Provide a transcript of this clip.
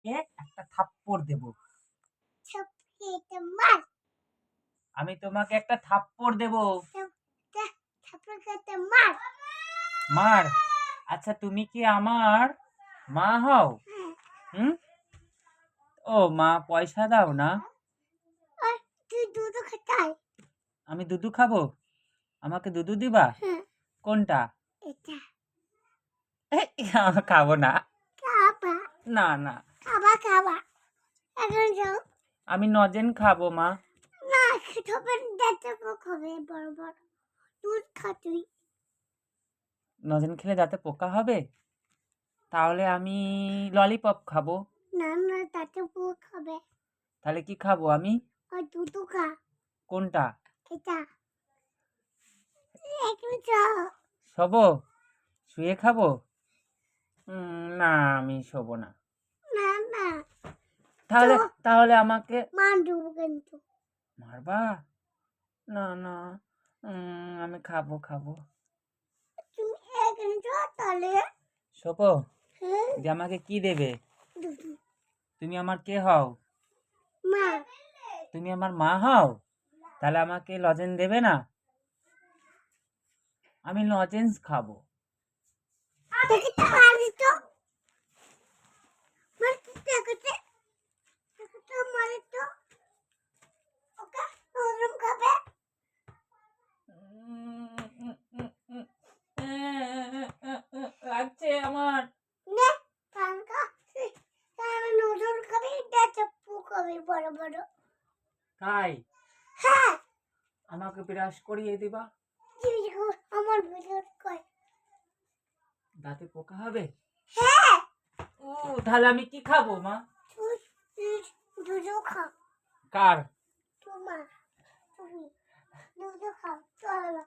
একটা থাপ্পড় দেব। ছাপড়িতে মার আমি তোমাকে একটা থাপ্পড় দেব। ছাপড়িতে মার মার। আচ্ছা তুমি কি আমার মা হও? হুম? ও মা পয়সা দাও না। আর তুই দুধ খেতাই আমি দুধু খাবো? আমাকে দুধু দিবা? কোনটা? এটা খাবো না। খাবা না না, খাবা খাবা এখন যাও আমি নজেন খাবো মা। না তবে দাঁতে পোক হবে বড় বড় দুধ খা তুই নজেন খেলে দাঁতে পোকা হবে? তাহলে আমি ললিপপ খাবো। না না দাঁতে পোক হবে তাহলে কি খাবো আমি? আর দুধ খা কোনটা? এটা এখন যাও শোবো? শুয়ে খাবো? না আমি শোবো না। না না তাহলে তাহলে আমাকে মার দেবো কিন্তু মারবা? না না, আমি খাবো খাবো। তুমি এখন যাও তাহলে শোবো? হ্যাঁ যে আমাকে কি দেবে? দুধ তুমি আমার কে হও? মা তুমি আমার মা হও? তাহলে আমাকে লজেন্স দেবে না? আমি লজেন্স খাবো। দেখতে পারি তো মার দেখতে দেখতে মারি তো ওকে নরম খাবে লাগছে আমার। নে পাঙ্কা তার নরম খাবে দাঁতে পোক হবে বড় বড় তাই হ্যাঁ আমাকে ব্রাশ করিয়ে দিবা? আমার ভিতর কয় দাঁতে পোকা হবে? হ্যাঁ তাহলে আমি কি খাবো মা? দুধ খাও কার? তোমার তুমি দুধ খাও চলো